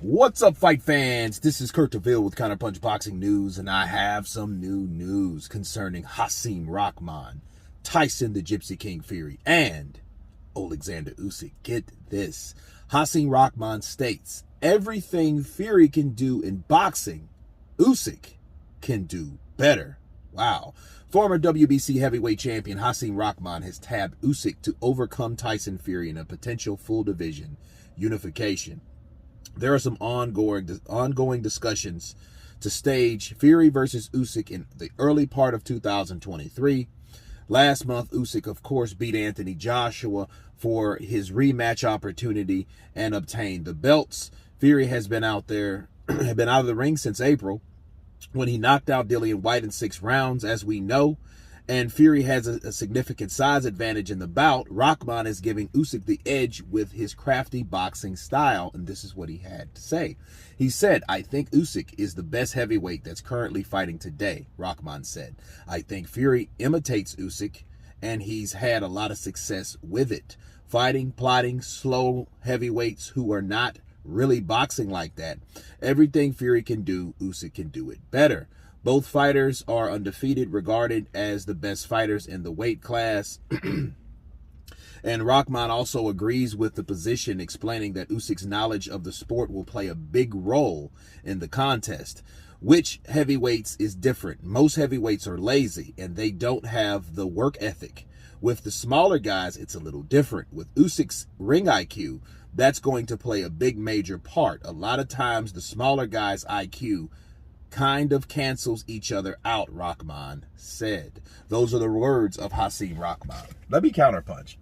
What's up, fight fans? This is Kurt DeVille with Counterpunch Boxing News, and I have some new news concerning Hasim Rathman, Tyson the Gypsy King Fury, and Oleksandr Usyk. Get this. Hasim Rathman states, everything Fury can do in boxing, Usyk can do better. Wow. Former WBC heavyweight champion Hasim Rathman has tabbed Usyk to overcome Tyson Fury in a potential full division unification. There are some ongoing discussions to stage Fury versus Usyk in the early part of 2023. Last month, Usyk, of course, beat Anthony Joshua for his rematch opportunity and obtained the belts. Fury has been out of the ring since April, when he knocked out Dillian White in 6 rounds, as we know. And Fury has a significant size advantage in the bout. Rathman is giving Usyk the edge with his crafty boxing style, and this is what he had to say. He said, I think Usyk is the best heavyweight that's currently fighting today, Rathman said. I think Fury imitates Usyk, and he's had a lot of success with it. Fighting, plotting, slow heavyweights who are not really boxing like that. Everything Fury can do, Usyk can do it better. Both fighters are undefeated, regarded as the best fighters in the weight class. And Rathman also agrees with the position, explaining that Usyk's knowledge of the sport will play a big role in the contest. Which heavyweights is different. Most heavyweights are lazy, and they don't have the work ethic. With the smaller guys, it's a little different. With Usyk's ring IQ, that's going to play a big major part. A lot of times, the smaller guys' IQ kind of cancels each other out, Rathman said. Those are the words of Hasim Rathman. Let me counterpunch.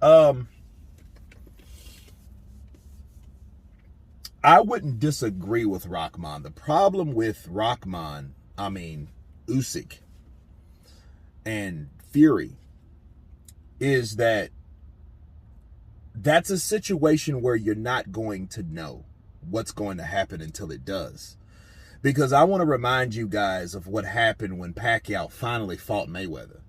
I wouldn't disagree with Rathman. The problem with Usyk and Fury is that that's a situation where you're not going to know what's going to happen until it does. Because I want to remind you guys of what happened when Pacquiao finally fought Mayweather.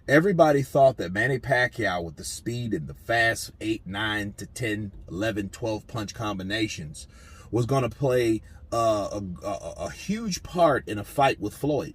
Everybody thought that Manny Pacquiao, with the speed and the fast 8, 9 to 10, 11, 12 punch combinations, was going to play a huge part in a fight with Floyd.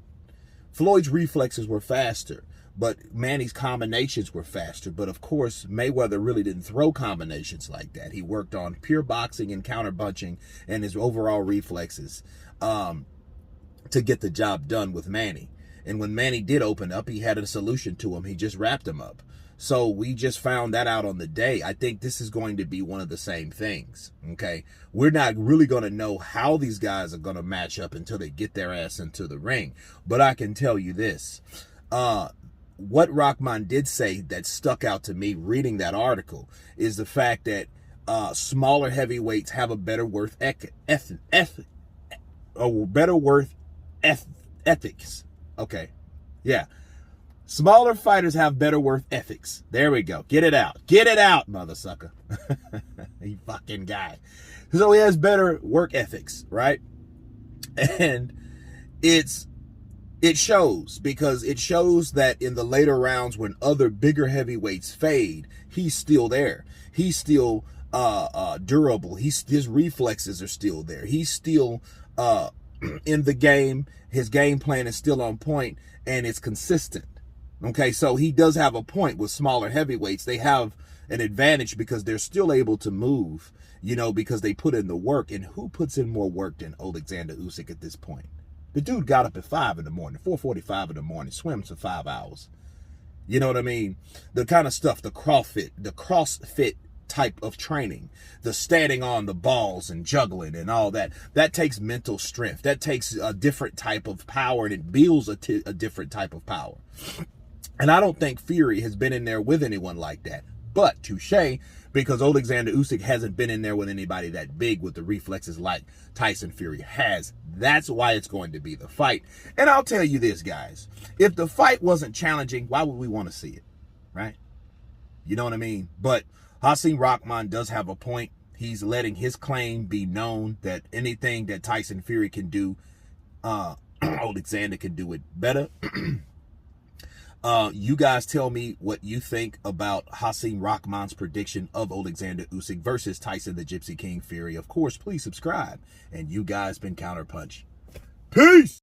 Floyd's reflexes were faster, but Manny's combinations were faster. But of course, Mayweather really didn't throw combinations like that. He worked on pure boxing and counter-punching and his overall reflexes to get the job done with Manny. And when Manny did open up, he had a solution to him. He just wrapped him up. So we just found that out on the day. I think this is going to be one of the same things, okay? We're not really going to know how these guys are going to match up until they get their ass into the ring. But I can tell you this. What Rathman did say that stuck out to me reading that article is the fact that smaller heavyweights have a better worth ethics. Okay. Yeah. Smaller fighters have better worth ethics. There we go. Get it out. Get it out, mother sucker. You fucking guy. So he has better work ethics, right? And it shows, because it shows that in the later rounds when other bigger heavyweights fade, he's still there. He's still durable. His reflexes are still there. He's still in the game. His game plan is still on point, and it's consistent. Okay, so he does have a point with smaller heavyweights. They have an advantage because they're still able to move, because they put in the work. And who puts in more work than Oleksandr Usyk at this point? The dude got up at 5 in the morning, 4:45 in the morning, swims for 5 hours. You know what I mean? The kind of stuff, the CrossFit type of training, the standing on the balls and juggling and all that, that takes mental strength. That takes a different type of power, and it builds a different type of power. And I don't think Fury has been in there with anyone like that. But touche, because Oleksandr Usyk hasn't been in there with anybody that big with the reflexes like Tyson Fury has. That's why it's going to be the fight. And I'll tell you this, guys. If the fight wasn't challenging, why would we want to see it? Right? You know what I mean? But Hasim Rathman does have a point. He's letting his claim be known that anything that Tyson Fury can do, Oleksandr can do it better. You guys tell me what you think about Hasim Rahman's prediction of Oleksandr Usyk versus Tyson the Gypsy King Fury. Of course, please subscribe. And you guys been Counterpunch. Peace!